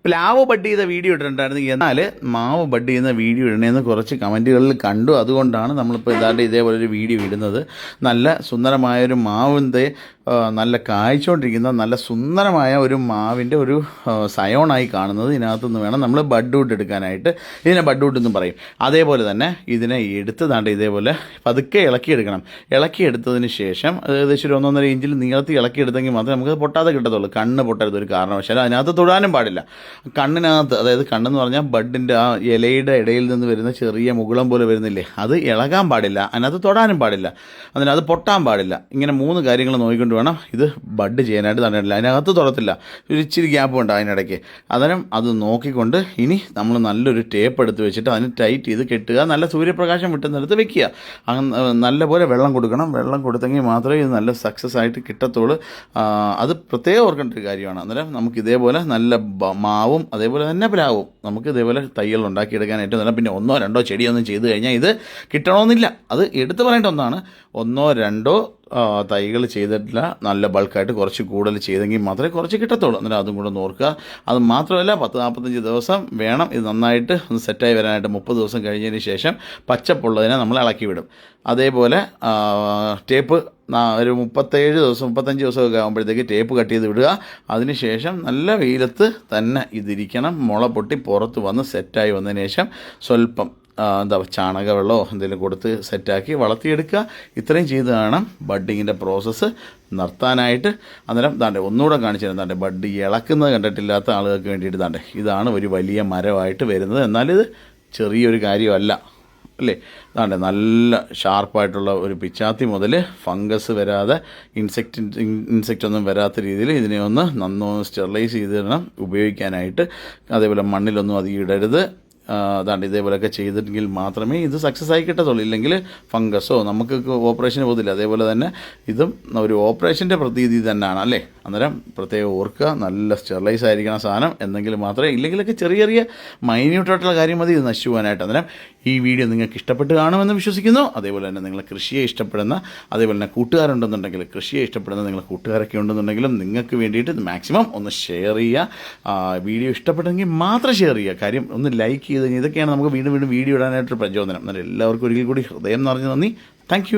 പ്ലാവ് ബഡ് ചെയ്ത വീഡിയോ ഇട്ടിട്ടുണ്ടായിരുന്നു. എന്നാൽ മാവ് ബഡ് ചെയ്യുന്ന വീഡിയോ ഇടണമെന്ന് കുറച്ച് കമൻറ്റുകളിൽ കണ്ടു. അതുകൊണ്ടാണ് നമ്മളിപ്പോൾ ഇതാണ്ട് ഇതേപോലെ ഒരു വീഡിയോ ഇടുന്നത്. നല്ല സുന്ദരമായൊരു മാവിൻ്റെ നല്ല കായ്ച്ചുകൊണ്ടിരിക്കുന്ന നല്ല സുന്ദരമായ ഒരു മാവിൻ്റെ ഒരു സയോണായി കാണുന്നത് ഇതിനകത്തുനിന്ന് വേണം നമ്മൾ ബഡ് വുഡ് എടുക്കാനായിട്ട്. ഇതിനെ ബഡ് വുഡ് എന്നും പറയും. അതേപോലെ തന്നെ ഇതിനെ എടുത്ത് താണ്ട് ഇതേപോലെ പതുക്കെ ഇളക്കിയെടുക്കണം. ഇളക്കിയെടുത്തതിന് ശേഷം ഏകദേശം ഒരു 1.5 ഇഞ്ചിൽ നീളത്തിൽ ഇളക്കിയെടുത്തെങ്കിൽ മാത്രമേ നമുക്ക് പൊട്ടാതെ കിട്ടത്തുള്ളൂ. കണ്ണ് പൊട്ടരുത് ഒരു കാരണവശാലും. അതിനകത്ത് തൊടാനും പാടില്ല. കണ്ണിനകത്ത്, അതായത് കണ്ണെന്ന് പറഞ്ഞാൽ ബഡിൻ്റെ ആ ഇലയുടെ ഇടയിൽ നിന്ന് വരുന്ന ചെറിയ മുകുളം പോലെ വരുന്നില്ലേ, അത് ഇളകാൻ പാടില്ല. അതിനകത്ത് തൊടാനും പാടില്ല. അതിനകത്ത് പൊട്ടാൻ പാടില്ല. ഇങ്ങനെ 3 കാര്യങ്ങൾ നോക്കിക്കൊണ്ട് വേണം ഇത് ബഡ് ചെയ്യാനായിട്ട്. തന്നിട്ടില്ല, അതിനകത്ത് തൊടത്തില്ല, ഒരു ഇച്ചിരി ഗ്യാപ്പ് ഉണ്ട് അതിനിടയ്ക്ക്. അന്നേരം അത് നോക്കിക്കൊണ്ട് ഇനി നമ്മൾ നല്ലൊരു ടേപ്പ് എടുത്ത് വെച്ചിട്ട് അതിന് ടൈറ്റ് ചെയ്ത് കെട്ടുക. നല്ല സൂര്യപ്രകാശം കിട്ടുന്നിടത്ത് വെക്കുക. നല്ലപോലെ വെള്ളം കൊടുക്കണം. വെള്ളം കൊടുത്തെങ്കിൽ മാത്രമേ ഇത് നല്ല സക്സസ് ആയിട്ട് കിട്ടത്തുള്ളൂ. അത് പ്രത്യേകം ഓർക്കേണ്ട ഒരു കാര്യമാണ്. അന്നേരം നമുക്ക് ഇതേപോലെ നല്ല മാവും അതേപോലെ തന്നെ പ്ലാവും നമുക്ക് ഇതേപോലെ തൈകൾ ഉണ്ടാക്കിയെടുക്കാൻ ഏറ്റവും നല്ല. പിന്നെ 1 or 2 ചെടിയൊന്നും ചെയ്ത് കഴിഞ്ഞാൽ ഇത് കിട്ടണമെന്നില്ല. അത് എടുത്തു പറയേണ്ട ഒന്നാണ്. 1 or 2 തൈകൾ ചെയ്തിട്ടില്ല, നല്ല ബൾക്കായിട്ട് കുറച്ച് കൂടുതൽ ചെയ്തെങ്കിൽ മാത്രമേ കുറച്ച് കിട്ടത്തുള്ളൂ. അന്നേരം അതും കൂടെ ഓർക്കുക. അത് മാത്രമല്ല 10-45 ദിവസം വേണം ഇത് നന്നായിട്ട് ഒന്ന് സെറ്റായി വരാനായിട്ട്. 30 ദിവസം കഴിഞ്ഞതിന് ശേഷം പച്ചപ്പുള്ളതിനെ നമ്മൾ ഇളക്കി വിടും. അതേപോലെ ടേപ്പ് ഒരു 35 ദിവസമൊക്കെ ആകുമ്പോഴത്തേക്ക് ടേപ്പ് കട്ട് ചെയ്ത് വിടുക. അതിനുശേഷം നല്ല വെയിലത്ത് തന്നെ ഇതിരിക്കണം. മുള പൊട്ടി പുറത്ത് വന്ന് സെറ്റായി വന്നതിന് ശേഷം സ്വല്പം ചാണകവെള്ളമോ എന്തെങ്കിലും കൊടുത്ത് സെറ്റാക്കി വളർത്തിയെടുക്കുക. ഇത്രയും ചെയ്ത് വേണം ബഡ്ഡിങ്ങിൻ്റെ പ്രോസസ്സ് നിർത്താനായിട്ട്. അന്നേരം താണ്ടെ ഒന്നുകൂടെ കാണിച്ചു തരാം. താണ്ടെ ബഡ് ഇളക്കുന്നത് കണ്ടിട്ടില്ലാത്ത ആളുകൾക്ക് വേണ്ടിയിട്ട് താണ്ടെ ഇതാണ് ഒരു വലിയ മരമായിട്ട് വരുന്നത്. എന്നാലിത് ചെറിയൊരു കാര്യമല്ല അല്ലേ. അതാണ്ട് നല്ല ഷാർപ്പായിട്ടുള്ള ഒരു പിച്ചാത്തി മുതൽ ഫംഗസ് വരാതെ ഇൻസെക്റ്റ് ഒന്നും വരാത്ത രീതിയിൽ ഇതിനെ ഒന്ന് നന്നൊന്ന് സ്റ്റെറിലൈസ് ചെയ്ത് തരണം ഉപയോഗിക്കാനായിട്ട്. അതേപോലെ മണ്ണിലൊന്നും അധികം ഇടരുത്. അതാണ്ട് ഇതേപോലെയൊക്കെ ചെയ്തിട്ടെങ്കിൽ മാത്രമേ ഇത് സക്സസ് ആയി കിട്ടത്തുള്ളൂ. ഇല്ലെങ്കിൽ ഫംഗസോ നമുക്ക് ഓപ്പറേഷന് പോകത്തില്ല. അതേപോലെ തന്നെ ഇതും ഒരു ഓപ്പറേഷൻ്റെ പ്രതീതി തന്നെയാണ് അല്ലേ. അന്നേരം പ്രത്യേകം ഓർക്കുക, നല്ല സ്റ്റെറിലൈസ് ആയിരിക്കണം സാധനം. എന്തെങ്കിലും മാത്രമേ, ഇല്ലെങ്കിലൊക്കെ ചെറിയ ചെറിയ മൈന്യൂട്ടായിട്ടുള്ള കാര്യം മതി ഇത് നശിച്ചു പോകാനായിട്ട്. അന്നേരം ഈ വീഡിയോ നിങ്ങൾക്ക് ഇഷ്ടപ്പെട്ട് കാണുമെന്ന് വിശ്വസിക്കുന്നു. അതേപോലെ തന്നെ നിങ്ങൾ കൃഷിയെ ഇഷ്ടപ്പെടുന്ന, അതേപോലെ തന്നെ കൂട്ടുകാരുണ്ടെന്നുണ്ടെങ്കിൽ, കൃഷിയെ ഇഷ്ടപ്പെടുന്ന നിങ്ങളുടെ കൂട്ടുകാരൊക്കെ ഉണ്ടെന്നുണ്ടെങ്കിലും നിങ്ങൾക്ക് വേണ്ടിയിട്ട് മാക്സിമം ഒന്ന് ഷെയർ ചെയ്യുക. വീഡിയോ ഇഷ്ടപ്പെട്ടെങ്കിൽ മാത്രം ഷെയർ ചെയ്യുക. കാര്യം ഒന്ന് ലൈക്ക് ചെയ്ത് കഴിഞ്ഞാൽ ഇതൊക്കെയാണ് നമുക്ക് വീണ്ടും വീണ്ടും വീഡിയോ ഇടാനായിട്ടൊരു പ്രചോദനം. എന്നാലും എല്ലാവർക്കും ഒരിക്കൽ കൂടി ഹൃദയം നിറഞ്ഞ നന്ദി. താങ്ക്